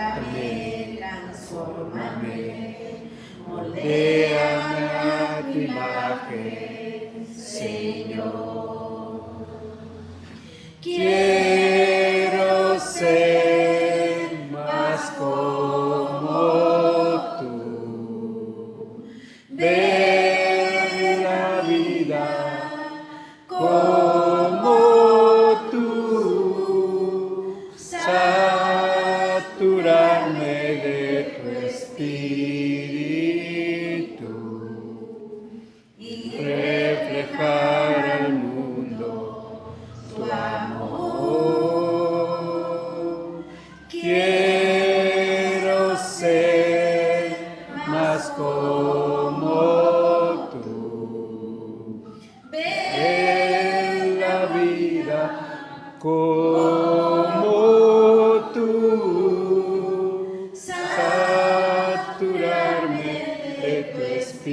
Levántame, transfórmame, moldéame a tu imagen, Señor. Quiero ser más como tú, ver la vida como tú, saturarme de tu espíritu y reflejar al mundo tu amor. Quiero ser más como tú, ver la vida como tú, saturarme de tu espíritu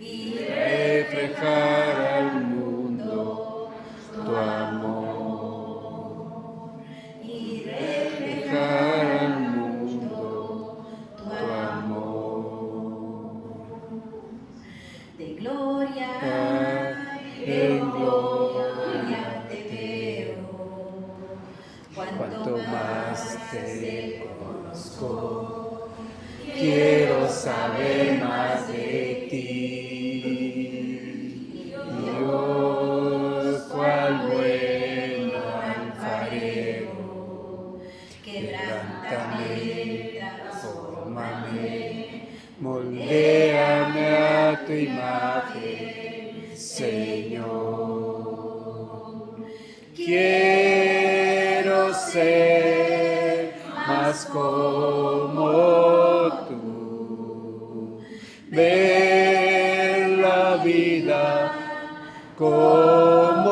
y reflejar al mundo tu amor. Y reflejar al mundo tu amor. De gloria en gloria te veo, cuanto más te conozco, quiero saber más de ti. Dios, cual bueno alfarero, quebrántame, transfórmame, moldéame a tu imagen, Señor. Quiero ser más como tú, ver la vida como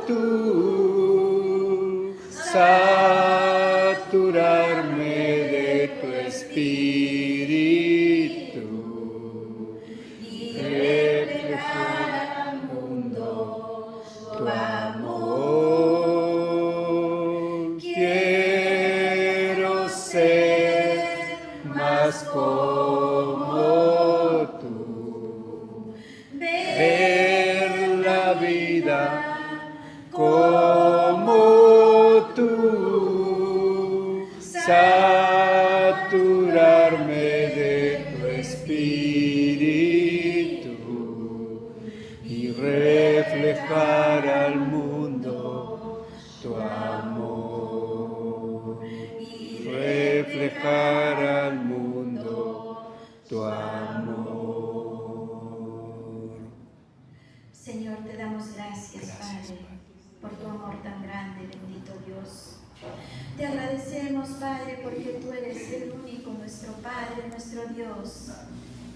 tú, saturarme de tu espíritu y reflejar al mundo tu amor. Quiero ser más como tú, ver la vida como tú, saturarme de tu espíritu y reflejar al mundo tu amor. Y reflejar al mundo tu amor. Señor, te damos gracias, Padre, por tu amor tan grande, bendito Dios. Te agradecemos, Padre, porque tú eres el único, nuestro Padre, nuestro Dios,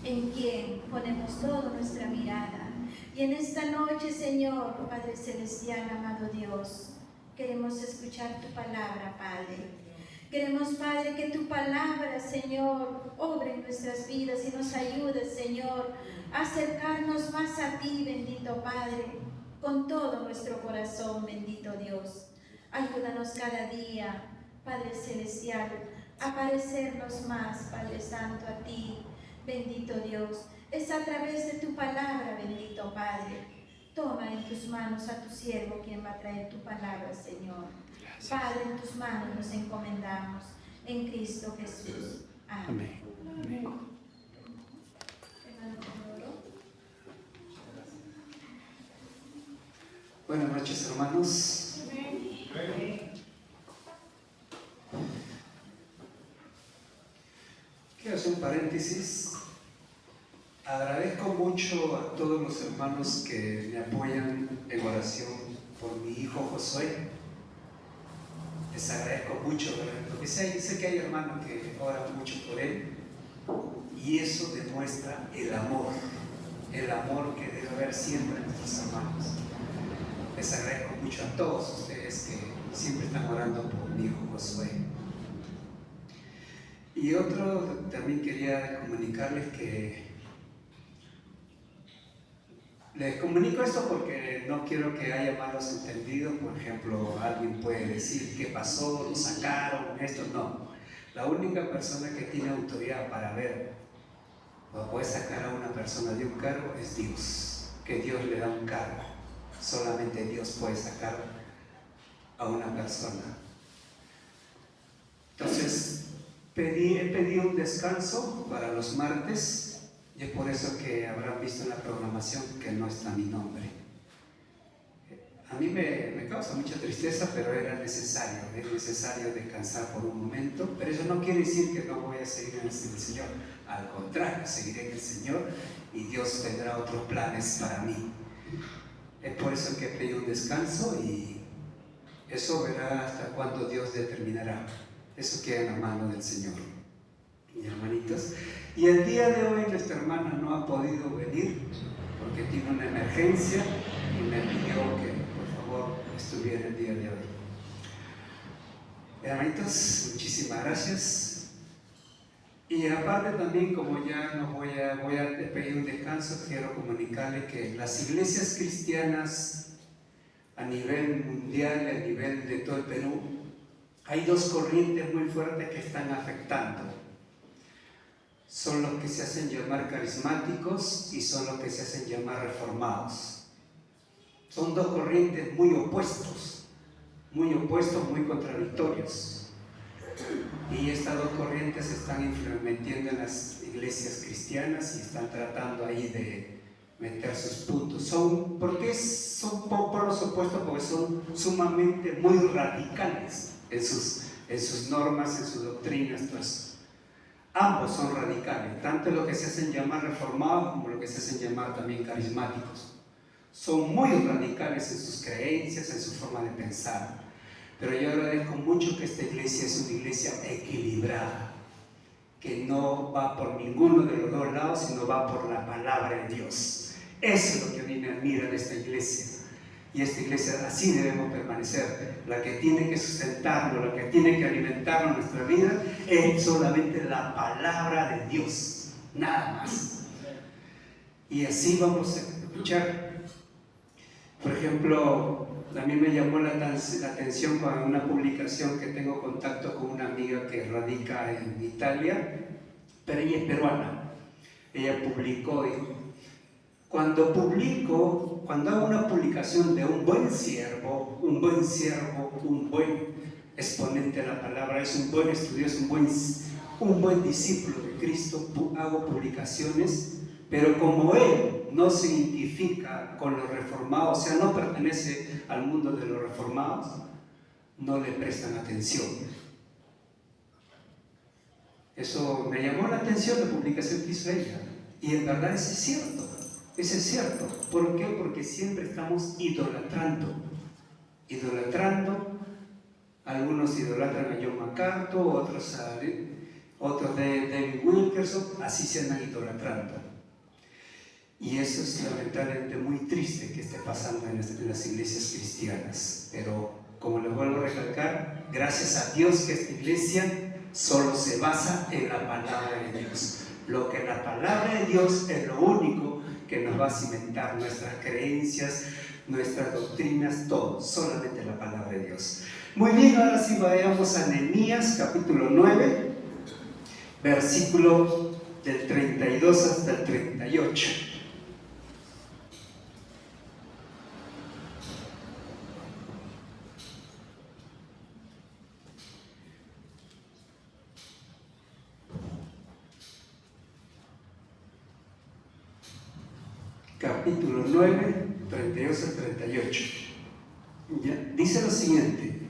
en quien ponemos toda nuestra mirada. Y en esta noche, Señor, Padre Celestial, amado Dios, queremos escuchar tu palabra, Padre. Queremos, Padre, que tu palabra, Señor, obre en nuestras vidas y nos ayude, Señor, a acercarnos más a ti, bendito Padre, con todo nuestro corazón, bendito Dios. Ayúdanos cada día, Padre Celestial, a parecernos más, Padre Santo, a ti, bendito Dios. Es a través de tu palabra, bendito Padre. Toma en tus manos a tu siervo, quien va a traer tu palabra, Señor. Padre, en tus manos nos encomendamos, en Cristo Jesús. Amén. Amén. Buenas noches, hermanos. Quiero hacer un paréntesis. Agradezco mucho a todos los hermanos que me apoyan en oración por mi hijo Josué. Les agradezco mucho, ¿verdad? Porque sé que hay hermanos que oran mucho por él y eso demuestra el amor que debe haber siempre en nuestros hermanos. Les agradezco mucho a todos ustedes que siempre están orando por mi hijo Josué. Y también quería comunicarles que Les comunico esto porque no quiero que haya malos entendidos. Por ejemplo, alguien puede decir qué pasó, lo sacaron, esto no. La única persona que tiene autoridad para ver o puede sacar a una persona de un cargo es Dios, que Dios le da un cargo. Solamente Dios puede sacar a una persona. Entonces, he pedido un descanso para los martes. Y es por eso que habrán visto en la programación que no está mi nombre. A mí me causa mucha tristeza, pero era necesario. Es necesario descansar por un momento. Pero eso no quiere decir que no voy a seguir en el Señor. Al contrario, seguiré en el Señor y Dios tendrá otros planes para mí. Es por eso que he pedido un descanso y eso verá hasta cuándo Dios determinará. Eso queda en la mano del Señor. Y hermanitos, y el día de hoy nuestra hermana no ha podido venir porque tiene una emergencia y me pidió que por favor estuviera el día de hoy. Hermanitos, muchísimas gracias. Y aparte también, como ya no voy a pedir un descanso, quiero comunicarles que las iglesias cristianas a nivel mundial, a nivel de todo el Perú, hay dos corrientes muy fuertes que están afectando. Son los que se hacen llamar carismáticos y son los que se hacen llamar reformados. Son dos corrientes muy opuestos, muy contradictorios. Y estas dos corrientes se están metiendo en las iglesias cristianas y están tratando ahí de meter sus puntos. ¿Por qué son polos opuestos? Porque son sumamente muy radicales en sus normas, en sus doctrinas. Pues, ambos son radicales, tanto los que se hacen llamar reformados como los que se hacen llamar también carismáticos. Son muy radicales en sus creencias, en su forma de pensar. Pero yo agradezco mucho que esta iglesia es una iglesia equilibrada, que no va por ninguno de los dos lados, sino va por la palabra de Dios. Eso es lo que a mí me admira de esta iglesia. Y esta iglesia así debemos permanecer. La que tiene que sustentarnos, la que tiene que alimentarnos nuestra vida es solamente la palabra de Dios, nada más. Y así vamos a escuchar. Por ejemplo, a mí me llamó la atención con una publicación que tengo contacto con una amiga que radica en Italia, pero ella es peruana. Ella publicó, cuando hago una publicación de un buen siervo, un buen exponente de la palabra, es un buen estudioso, un buen discípulo de Cristo, hago publicaciones, pero como él no se identifica con los reformados, o sea, no pertenece al mundo de los reformados, no le prestan atención. Eso me llamó la atención, la publicación que hizo ella, y en verdad eso es cierto. Eso es cierto. ¿Por qué? Porque siempre estamos idolatrando. Algunos idolatran a John MacArthur, otros de David Wilkerson, así se andan idolatrando. Y eso es lamentablemente muy triste que esté pasando en las iglesias cristianas. Pero, como les vuelvo a recalcar, gracias a Dios que esta iglesia solo se basa en la palabra de Dios. Lo que la palabra de Dios es lo único que nos va a cimentar nuestras creencias, nuestras doctrinas, todo, solamente la palabra de Dios. Muy bien, ahora sí vayamos a Nehemías capítulo 9, versículo del 32 hasta el 38. Capítulo 9, 32 al 38. ¿Ya? Dice lo siguiente: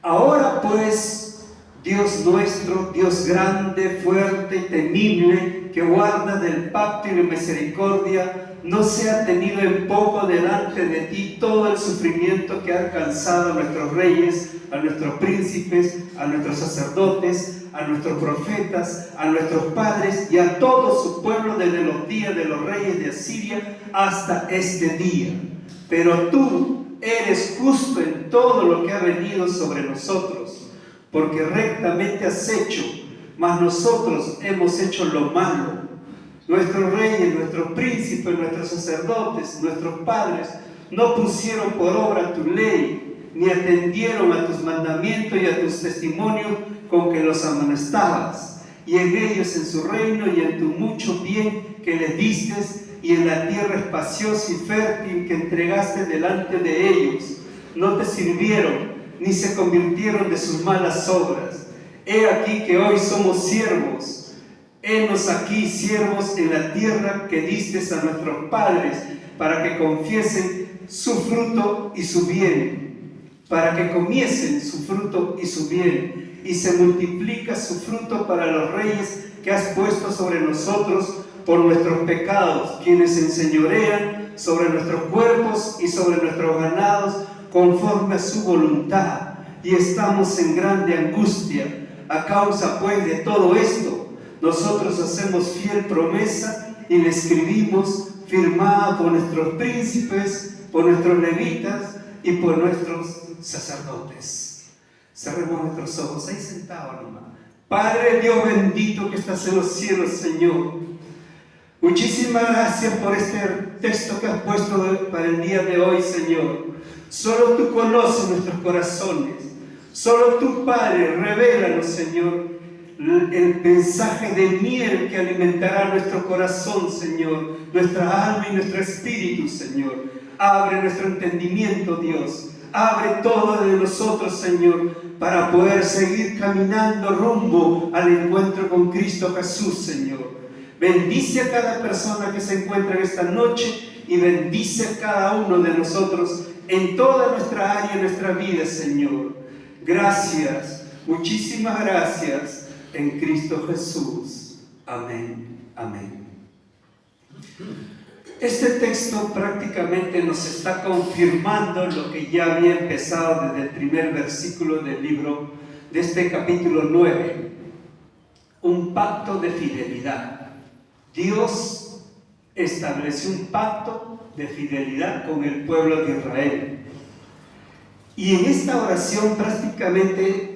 ahora pues, Dios nuestro, Dios grande, fuerte y temible, que guarda del pacto y la misericordia, no sea tenido en poco delante de ti todo el sufrimiento que ha alcanzado a nuestros reyes, a nuestros príncipes, a nuestros sacerdotes, a nuestros profetas, a nuestros padres y a todo su pueblo desde los días de los reyes de Asiria hasta este día. Pero tú eres justo en todo lo que ha venido sobre nosotros, porque rectamente has hecho, mas nosotros hemos hecho lo malo. Nuestros reyes, nuestros príncipes, nuestros sacerdotes, nuestros padres no pusieron por obra tu ley, ni atendieron a tus mandamientos y a tus testimonios con que los amonestabas. Y en ellos, en su reino y en tu mucho bien que les diste, y en la tierra espaciosa y fértil que entregaste delante de ellos, no te sirvieron, ni se convirtieron de sus malas obras. He aquí que hoy somos siervos. Henos aquí siervos en la tierra que diste a nuestros padres, para que confiesen su fruto y su bien, para que comiesen su fruto y su bien, y se multiplica su fruto para los reyes que has puesto sobre nosotros por nuestros pecados, quienes enseñorean sobre nuestros cuerpos y sobre nuestros ganados, conforme a su voluntad, y estamos en grande angustia. A causa pues de todo esto, nosotros hacemos fiel promesa y le escribimos, firmada por nuestros príncipes, por nuestros levitas y por nuestros sacerdotes. Cerremos nuestros ojos, ahí sentados nomás. Padre Dios bendito que estás en los cielos, Señor, muchísimas gracias por este texto que has puesto para el día de hoy, Señor. Solo tú conoces nuestros corazones. Solo tú, Padre, revélanos, Señor, el mensaje de miel que alimentará nuestro corazón, Señor, nuestra alma y nuestro espíritu, Señor. Abre nuestro entendimiento, Dios. Abre todo de nosotros, Señor, para poder seguir caminando rumbo al encuentro con Cristo Jesús, Señor. Bendice a cada persona que se encuentra en esta noche y bendice a cada uno de nosotros en toda nuestra área, en nuestra vida, Señor. Gracias, muchísimas gracias en Cristo Jesús. Amén, amén. Este texto prácticamente nos está confirmando lo que ya había empezado desde el primer versículo del libro de este capítulo 9. Un pacto de fidelidad. Dios estableció un pacto de fidelidad con el pueblo de Israel. Y en esta oración prácticamente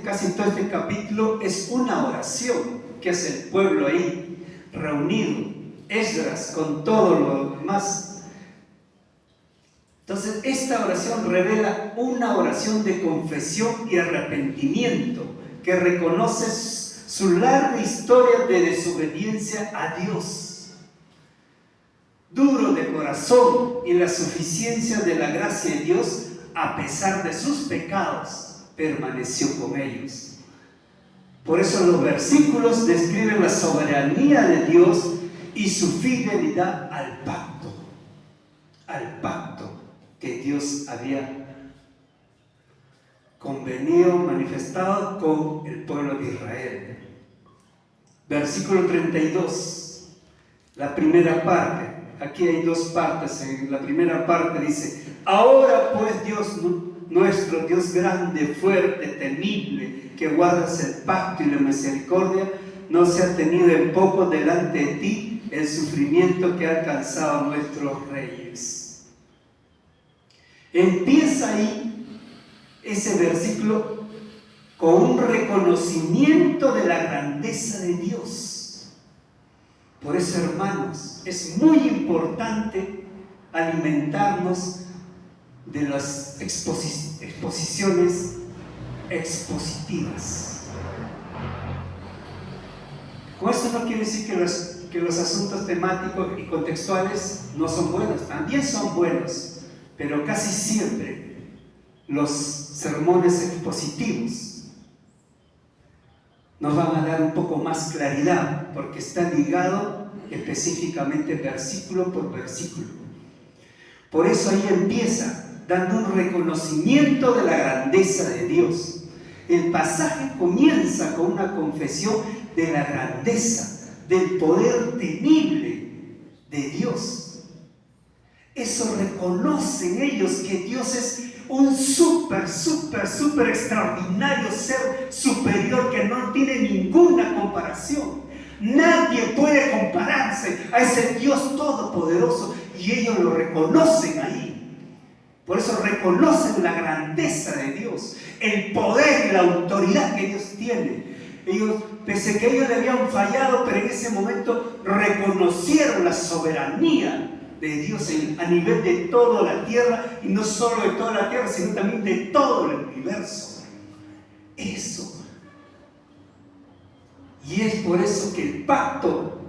casi todo este capítulo es una oración que es el pueblo ahí reunido, Esdras con todo lo demás. Entonces esta oración revela una oración de confesión y arrepentimiento que reconoce su larga historia de desobediencia a Dios. Duro de corazón y la suficiencia de la gracia de Dios, a pesar de sus pecados, permaneció con ellos. Por eso los versículos describen la soberanía de Dios y su fidelidad al pacto que Dios había convenido, manifestado con el pueblo de Israel. Versículo 32, la primera parte. Aquí hay dos partes. En la primera parte dice: ahora pues Dios nuestro, Dios grande, fuerte, temible, que guardas el pacto y la misericordia, no se ha tenido en poco delante de ti el sufrimiento que ha alcanzado a nuestros reyes. Empieza ahí ese versículo con un reconocimiento de la grandeza de Dios. Por eso, hermanos, es muy importante alimentarnos de las exposiciones expositivas. Con esto no quiere decir que los asuntos temáticos y contextuales no son buenos, también son buenos, pero casi siempre los sermones expositivos nos van a dar un poco más claridad, porque está ligado específicamente versículo por versículo. Por eso ahí empieza dando un reconocimiento de la grandeza de Dios. El pasaje comienza con una confesión de la grandeza, del poder temible de Dios. Eso reconocen ellos, que Dios es un súper extraordinario ser superior que no tiene ninguna comparación. Nadie puede compararse a ese Dios todopoderoso, y ellos lo reconocen ahí. Por eso reconocen la grandeza de Dios, el poder y la autoridad que Dios tiene. Ellos pese que ellos le habían fallado, pero en ese momento reconocieron la soberanía de Dios a nivel de toda la tierra, y no solo de toda la tierra, sino también de todo el universo. Eso. Y es por eso que el pacto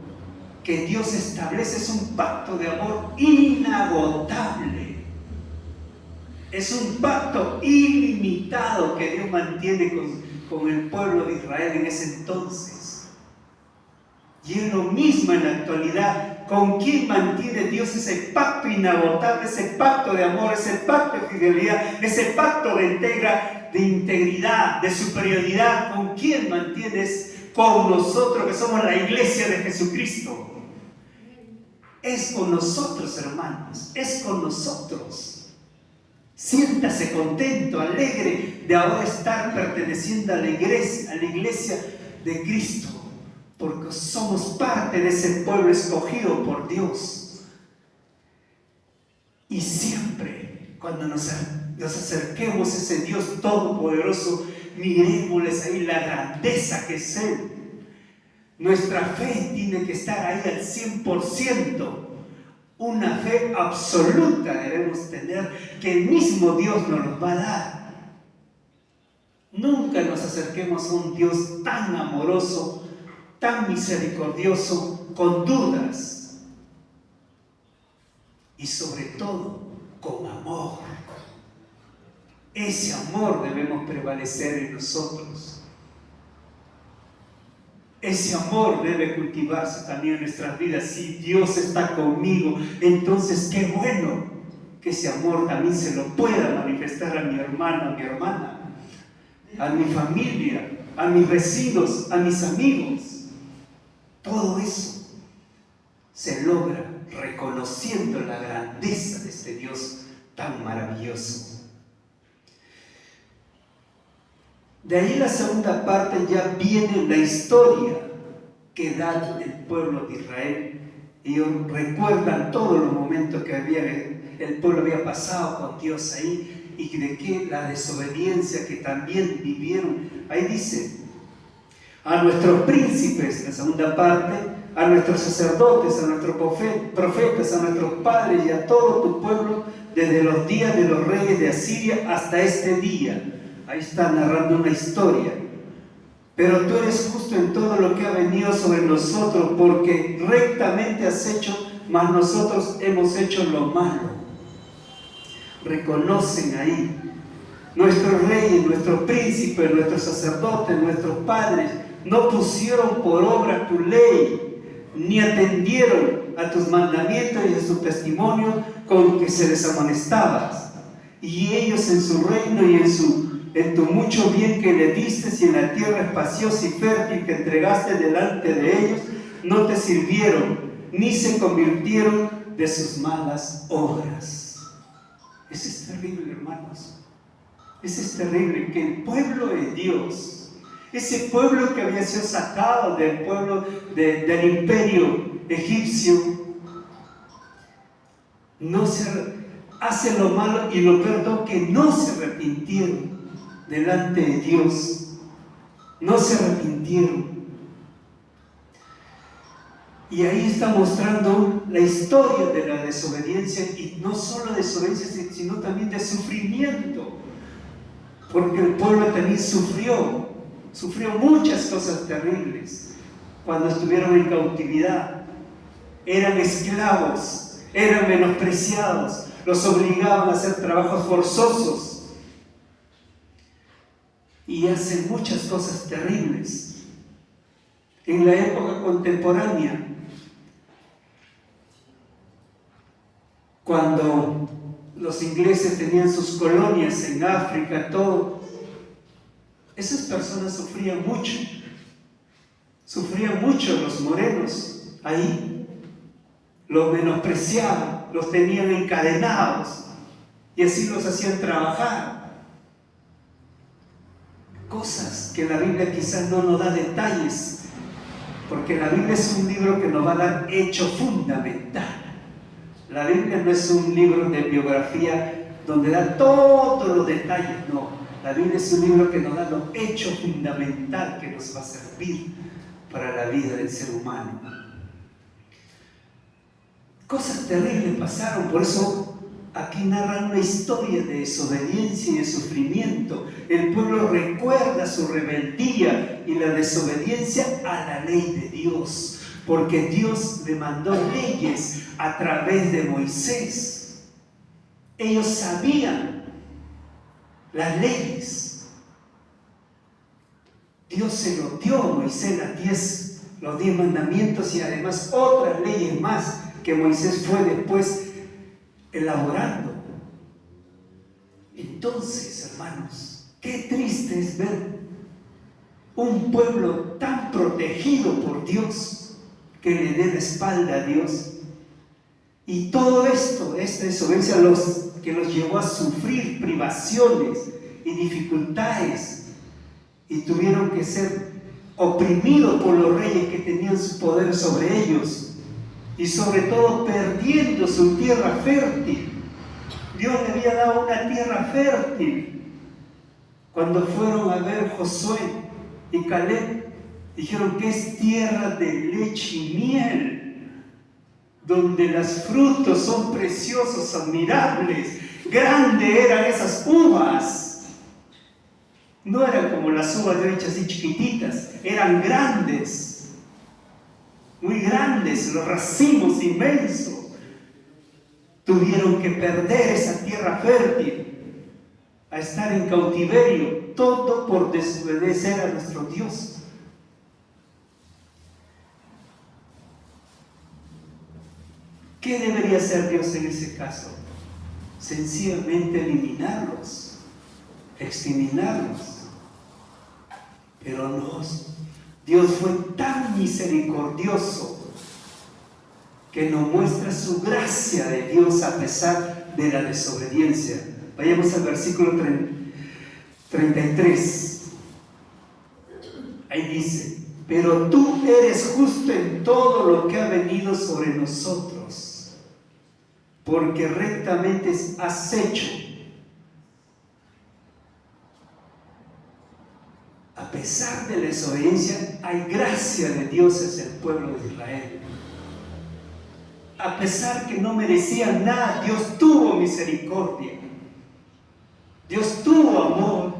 que Dios establece es un pacto de amor inagotable. Es un pacto ilimitado que Dios mantiene con el pueblo de Israel en ese entonces. Y es lo mismo en la actualidad. ¿Con quién mantiene Dios ese pacto inagotable, ese pacto de amor, ese pacto de fidelidad, ese pacto de integridad, de superioridad? ¿Con quién mantienes? Con nosotros, que somos la iglesia de Jesucristo. Es con nosotros, hermanos, es con nosotros. Siéntase contento, alegre de ahora estar perteneciendo a la iglesia de Cristo, porque somos parte de ese pueblo escogido por Dios. Y siempre, cuando nos acerquemos a ese Dios todopoderoso, miremosles ahí la grandeza que es Él. Nuestra fe tiene que estar ahí al 100%. Una fe absoluta debemos tener, que el mismo Dios nos los va a dar. Nunca nos acerquemos a un Dios tan amoroso, tan misericordioso, con dudas. Y sobre todo, con amor. Ese amor debemos prevalecer en nosotros. Ese amor debe cultivarse también en nuestras vidas. Si Dios está conmigo, entonces qué bueno que ese amor también se lo pueda manifestar a mi hermano, a mi hermana, a mi familia, a mis vecinos, a mis amigos. Todo eso se logra reconociendo la grandeza de este Dios tan maravilloso. De ahí la segunda parte ya viene la historia que da el pueblo de Israel. Ellos recuerdan todos los momentos que el pueblo había pasado con Dios ahí, y de que la desobediencia que también vivieron. Ahí dice: a nuestros príncipes, la segunda parte, a nuestros sacerdotes, a nuestros profetas, a nuestros padres y a todo tu pueblo, desde los días de los reyes de Asiria hasta este día. Ahí está narrando una historia. Pero tú eres justo en todo lo que ha venido sobre nosotros, porque rectamente has hecho, mas nosotros hemos hecho lo malo. Reconocen ahí. Nuestros reyes, nuestros príncipes, nuestros sacerdotes, nuestros padres no pusieron por obra tu ley, ni atendieron a tus mandamientos y a su testimonio con que se les amonestabas. Y ellos en su reino y en tu mucho bien que le diste y en la tierra espaciosa y fértil que entregaste delante de ellos, no te sirvieron, ni se convirtieron de sus malas obras. Eso es terrible, hermanos. Eso es terrible, que el pueblo de Dios, ese pueblo que había sido sacado del pueblo del imperio egipcio, no se hace lo malo, y lo peor que no se arrepintieron delante de Dios. No se arrepintieron. Y ahí está mostrando la historia de la desobediencia, y no solo desobediencia, sino también de sufrimiento, porque el pueblo también sufrió muchas cosas terribles cuando estuvieron en cautividad. Eran esclavos, eran menospreciados, los obligaban a hacer trabajos forzosos y hacen muchas cosas terribles. En la época contemporánea, cuando los ingleses tenían sus colonias en África, todo, esas personas sufrían mucho los morenos ahí, los menospreciaban, los tenían encadenados y así los hacían trabajar. Cosas que la Biblia quizás no nos da detalles, porque la Biblia es un libro que nos va a dar hecho fundamental. La Biblia no es un libro de biografía donde da todos los detalles, no. La Biblia es un libro que nos da lo hecho fundamental que nos va a servir para la vida del ser humano. Cosas terribles pasaron, por eso aquí narran una historia de desobediencia y de sufrimiento. El pueblo recuerda su rebeldía y la desobediencia a la ley de Dios, porque Dios le mandó leyes a través de Moisés. Ellos sabían las leyes. Dios se lo dio a Moisés, los 10 mandamientos y además otras leyes más que Moisés fue después elaborando. Entonces, hermanos, qué triste es ver un pueblo tan protegido por Dios que le dé la espalda a Dios. Y todo esto, esta desobediencia que los llevó a sufrir privaciones y dificultades, y tuvieron que ser oprimidos por los reyes que tenían su poder sobre ellos, y sobre todo perdiendo su tierra fértil. Dios le había dado una tierra fértil. Cuando fueron a ver Josué y Caleb, dijeron que es tierra de leche y miel, donde los frutos son preciosos, admirables. Grandes eran esas uvas. No eran como las uvas de hoy así chiquititas, eran grandes. Muy grandes, los racimos inmensos. Tuvieron que perder esa tierra fértil, a estar en cautiverio, todo por desobedecer a nuestro Dios. ¿Qué debería hacer Dios en ese caso? Sencillamente eliminarlos, exterminarlos. Pero no, Dios fue tan misericordioso que nos muestra su gracia de Dios a pesar de la desobediencia. Vayamos al versículo 33. Ahí dice: pero tú eres justo en todo lo que ha venido sobre nosotros, porque rectamente has hecho. A pesar de la desobediencia, hay gracia de Dios hacia el pueblo de Israel. A pesar que no merecían nada, Dios tuvo misericordia. Dios tuvo amor.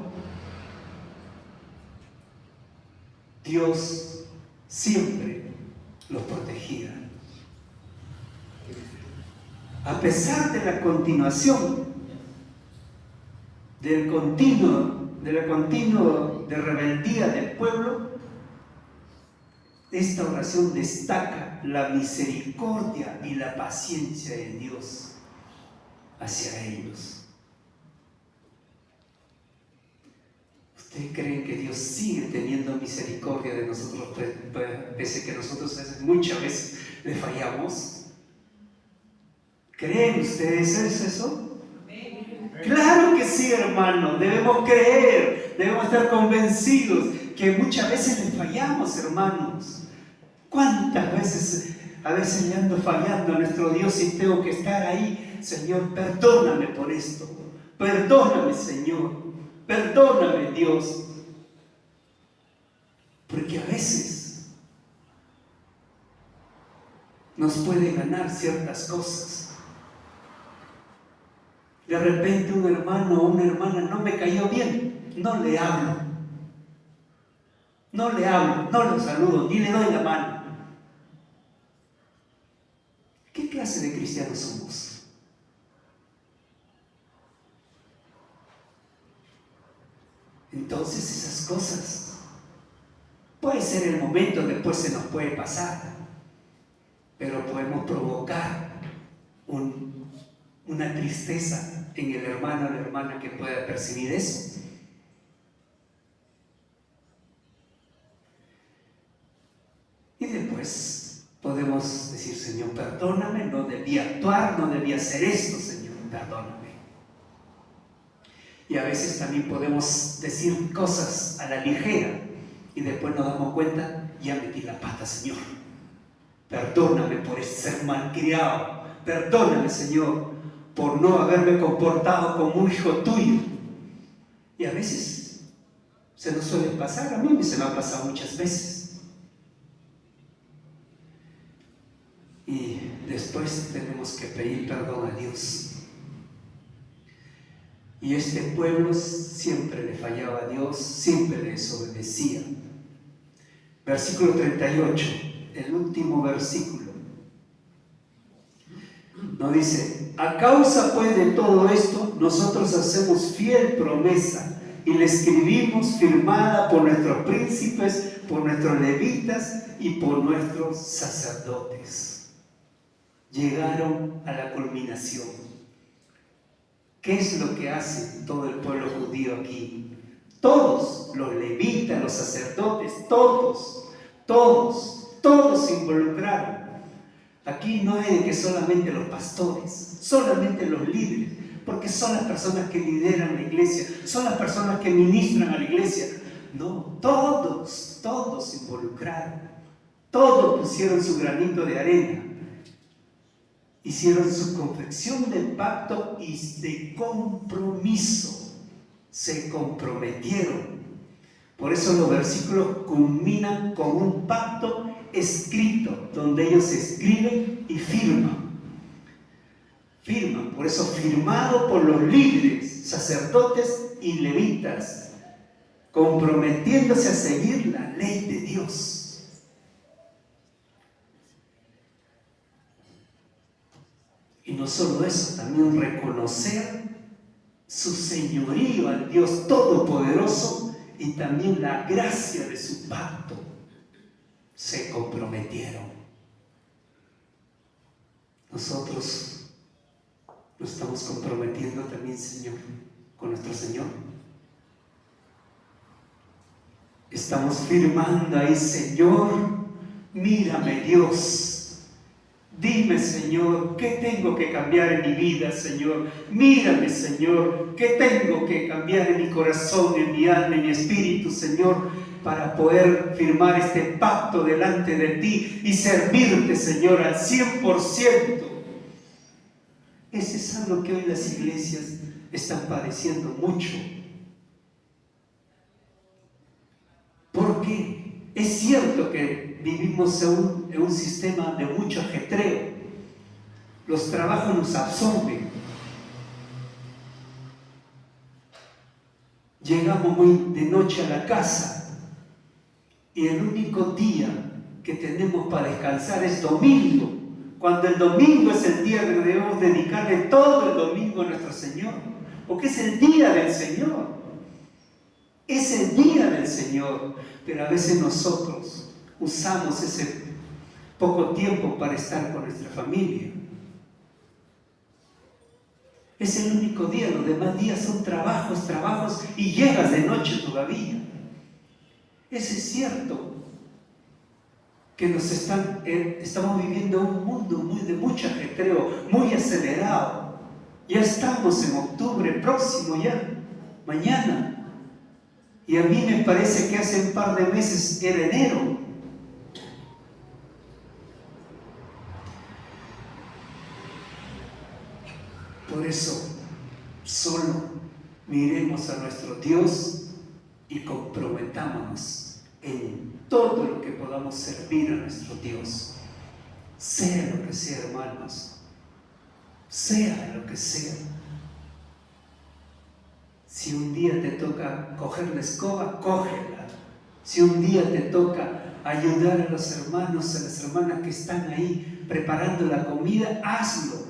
Dios siempre los protegía. A pesar de la continuación, de la continua rebeldía del pueblo, esta oración destaca la misericordia y la paciencia de Dios hacia ellos. ¿Ustedes creen que Dios sigue teniendo misericordia de nosotros, pese a que nosotros muchas veces le fallamos? ¿Creen ustedes eso? Claro que sí, hermano. Debemos creer, debemos estar convencidos que muchas veces le fallamos, hermanos. ¿Cuántas veces a veces le ando fallando a nuestro Dios y tengo que estar ahí? Señor, perdóname por esto. Perdóname, Señor. Perdóname, Dios. Porque a veces nos puede ganar ciertas cosas. De repente un hermano o una hermana no me cayó bien, no le hablo. No le hablo, no lo saludo, ni le doy la mano. ¿Qué clase de cristianos somos? Entonces esas cosas, puede ser el momento, después se nos puede pasar, pero podemos provocar una tristeza en el hermano o la hermana que pueda percibir eso. Y después podemos decir: Señor, perdóname, no debía actuar, no debía hacer esto, Señor, perdóname. Y a veces también podemos decir cosas a la ligera y después nos damos cuenta: ya metí la pata, Señor. Perdóname por ser malcriado. Perdóname, Señor, por no haberme comportado como un hijo tuyo. Y a veces se nos suele pasar, a mí se me ha pasado muchas veces. y después tenemos que pedir perdón a Dios. Y este pueblo siempre le fallaba a Dios, siempre le desobedecía. Versículo 38, el último versículo. Nos dice: a causa pues de todo esto, nosotros hacemos fiel promesa y le escribimos firmada por nuestros príncipes, por nuestros levitas y por nuestros sacerdotes. Llegaron a la culminación. ¿Qué es lo que hace todo el pueblo judío aquí? Todos, los levitas, los sacerdotes, todos se involucraron. Aquí no es que solamente los pastores, solamente los líderes, porque son las personas que lideran la iglesia, son las personas que ministran a la iglesia. No, todos se involucraron, todos pusieron su granito de arena. Hicieron su confección de pacto y de compromiso. Se comprometieron. Por eso los versículos culminan con un pacto escrito, donde ellos escriben y firman. Firman, por eso firmado por los líderes, sacerdotes y levitas, comprometiéndose a seguir la ley de Dios. Y no solo eso, también reconocer su señorío al Dios Todopoderoso y también la gracia de su pacto. Se comprometieron. Nosotros nos estamos comprometiendo también, Señor, con nuestro Señor. Estamos firmando ahí: Señor, mírame, Dios. Dime, Señor, ¿qué tengo que cambiar en mi vida, Señor? Mírame, Señor, ¿qué tengo que cambiar en mi corazón, en mi alma, en mi espíritu, Señor, para poder firmar este pacto delante de ti y servirte, Señor, al 100%? Ese es algo que hoy las iglesias están padeciendo mucho. ¿Por qué? Es cierto que vivimos en un sistema de mucho ajetreo. Los trabajos nos absorben. Llegamos muy de noche a la casa y el único día que tenemos para descansar es domingo. Cuando el domingo es el día que debemos dedicarle todo el domingo a nuestro Señor, porque es el día del Señor. Es el día del Señor, pero a veces nosotros usamos ese poco tiempo para estar con nuestra familia. Es el único día, los demás días son trabajos y llegas de noche todavía. Eso es cierto, que estamos viviendo un mundo de mucho ajetreo, muy acelerado. Ya estamos en octubre próximo ya, mañana. Y a mí me parece que hace un par de meses era enero. Por eso, solo miremos a nuestro Dios y comprometámonos en todo lo que podamos servir a nuestro Dios. Sea lo que sea, hermanos. Sea lo que sea. Si un día te toca coger la escoba, cógela. Si un día te toca ayudar a los hermanos, a las hermanas que están ahí preparando la comida, hazlo.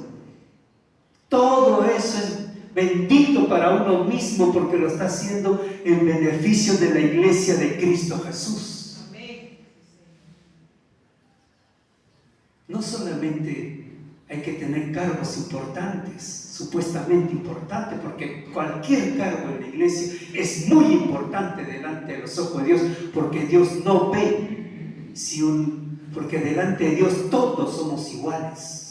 Todo eso es bendito para uno mismo porque lo está haciendo en beneficio de la iglesia de Cristo Jesús. No solamente hay que tener cargos importantes, supuestamente importantes, porque cualquier cargo en la iglesia es muy importante delante de los ojos de Dios, porque Dios no ve, porque delante de Dios todos somos iguales.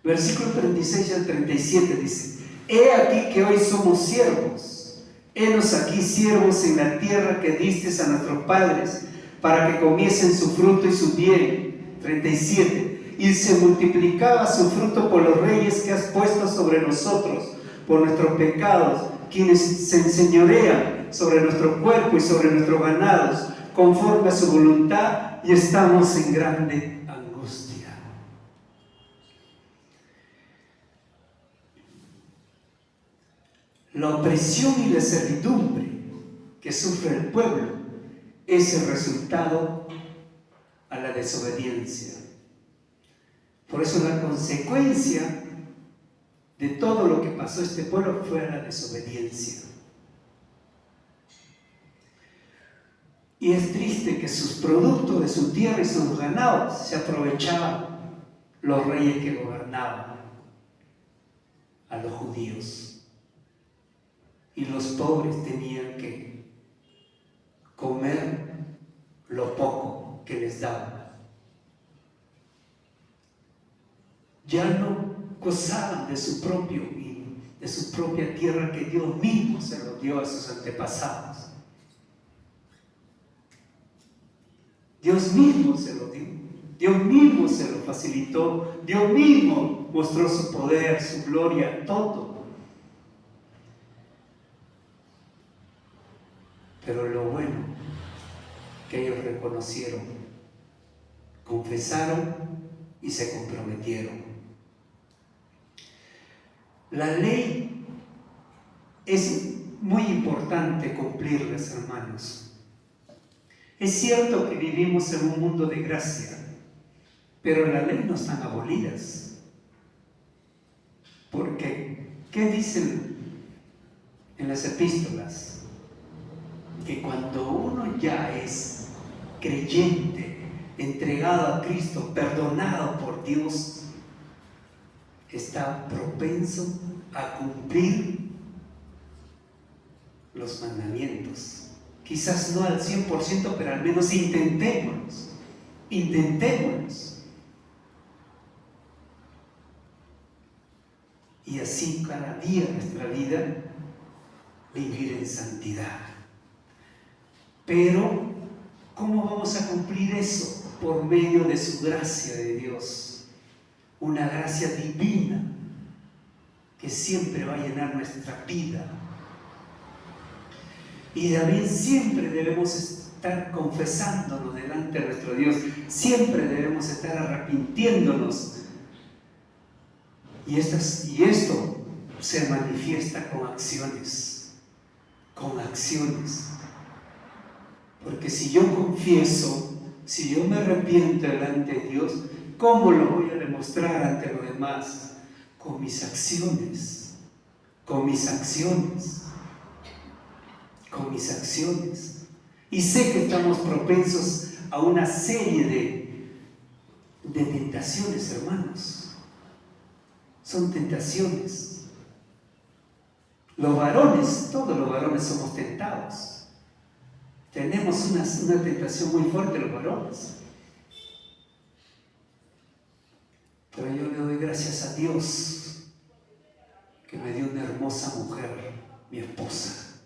Versículo 36 al 37 dice: he aquí que hoy somos siervos, henos aquí siervos en la tierra que distes a nuestros padres, para que comiesen su fruto y su bien. 37. Y se multiplicaba su fruto por los reyes que has puesto sobre nosotros, por nuestros pecados, quienes se enseñorean sobre nuestro cuerpo y sobre nuestros ganados. conforme a su voluntad y estamos en grande angustia. La opresión y la servidumbre que sufre el pueblo es el resultado a la desobediencia. Por eso la consecuencia de todo lo que pasó a este pueblo fue la desobediencia. Y es triste que sus productos de su tierra y sus ganados se aprovechaban los reyes que gobernaban a los judíos. Y los pobres tenían que comer lo poco que les daban. Ya no gozaban de su propia tierra que Dios mismo se lo dio a sus antepasados. Dios mismo se lo dio, Dios mismo se lo facilitó, Dios mismo mostró su poder, su gloria, todo. Pero lo bueno que ellos reconocieron, confesaron y se comprometieron. La ley es muy importante cumplirlas, hermanos. Es cierto que vivimos en un mundo de gracia, pero la ley no están abolidas. Porque, ¿qué dicen en las epístolas? Que cuando uno ya es creyente, entregado a Cristo, perdonado por Dios, está propenso a cumplir los mandamientos. Quizás no al 100%, pero al menos intentémoslos. Y así cada día nuestra vida vivir en santidad. Pero, ¿cómo vamos a cumplir eso? Por medio de su gracia de Dios. Una gracia divina que siempre va a llenar nuestra vida. Y también siempre debemos estar confesándonos delante de nuestro Dios. Siempre debemos estar arrepintiéndonos. Y esto se manifiesta con acciones. Con acciones. Porque si yo confieso, si yo me arrepiento delante de Dios, ¿cómo lo voy a demostrar ante los demás? Con mis acciones. Con mis acciones. Con mis acciones. Y sé que estamos propensos a una serie de tentaciones, hermanos. Son tentaciones. Los varones, todos los varones somos tentados. Tenemos una tentación muy fuerte los varones. Pero yo le doy gracias a Dios que me dio una hermosa mujer, mi esposa,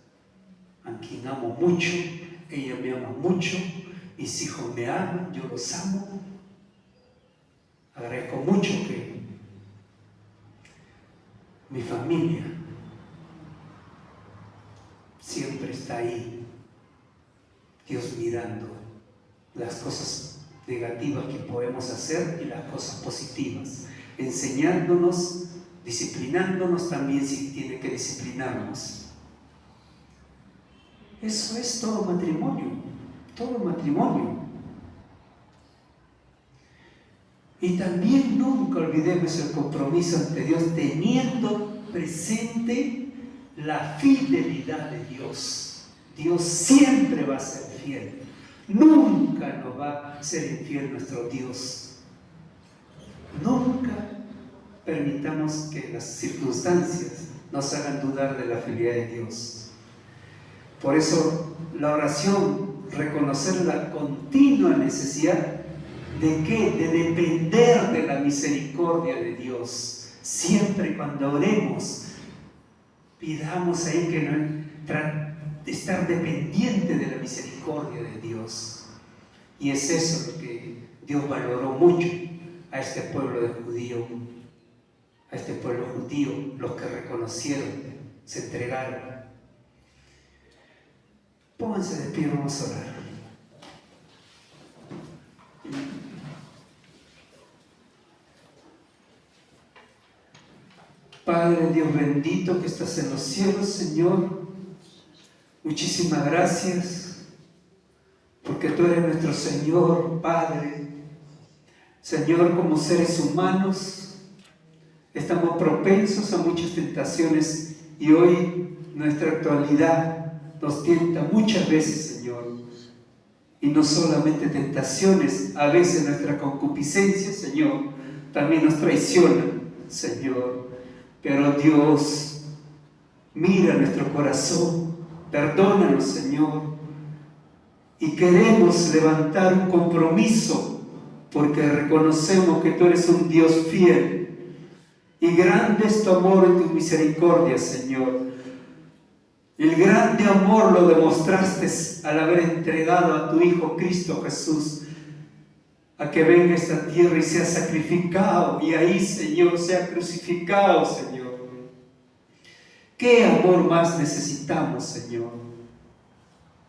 a quien amo mucho, ella me ama mucho, mis hijos me aman, yo los amo. Agradezco mucho que mi familia siempre está ahí, Dios mirando las cosas negativas que podemos hacer y las cosas positivas, enseñándonos, disciplinándonos también si tiene que disciplinarnos. Eso es todo matrimonio, todo matrimonio. Y también nunca olvidemos el compromiso ante Dios, teniendo presente la fidelidad de Dios. Dios siempre va a ser fiel. Nunca nos va a ser infiel nuestro Dios. Nunca permitamos que las circunstancias nos hagan dudar de la fidelidad de Dios. Por eso la oración, reconocer la continua necesidad ¿de qué? De depender de la misericordia de Dios. Siempre cuando oremos, pidamos ahí que estar dependiente de la misericordia de Dios. Y es eso lo que Dios valoró mucho a este pueblo judío, los que reconocieron, se entregaron. Pónganse de pie, vamos a orar. Padre Dios bendito que estás en los cielos, Señor, muchísimas gracias, porque tú eres nuestro Señor, Padre. Señor, como seres humanos, estamos propensos a muchas tentaciones y hoy nuestra actualidad nos tienta muchas veces, Señor. Y no solamente tentaciones, a veces nuestra concupiscencia, Señor, también nos traiciona, Señor. Pero Dios, mira nuestro corazón, perdónanos, Señor. Y queremos levantar un compromiso, porque reconocemos que tú eres un Dios fiel. Y grande es tu amor y tu misericordia, Señor. El grande amor lo demostraste al haber entregado a tu Hijo Cristo Jesús a que venga a esta tierra y sea sacrificado, y ahí, Señor, sea crucificado, Señor. ¿Qué amor más necesitamos, Señor?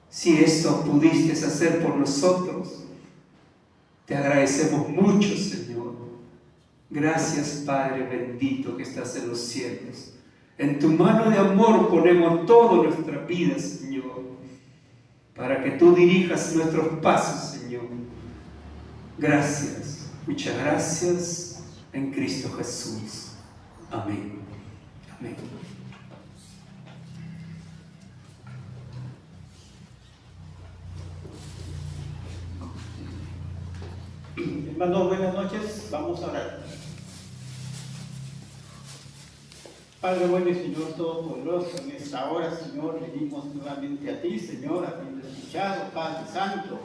Si esto pudiste hacer por nosotros, te agradecemos mucho, Señor. Gracias, Padre bendito que estás en los cielos. En tu mano de amor ponemos toda nuestra vida, Señor, para que tú dirijas nuestros pasos, Señor. Gracias, muchas gracias en Cristo Jesús. Amén. Amén. Hermanos, buenas noches. Vamos a orar. Padre bueno y Señor Todopoderoso, en esta hora, Señor, venimos nuevamente a ti, Señor, habiendo escuchado, Padre Santo,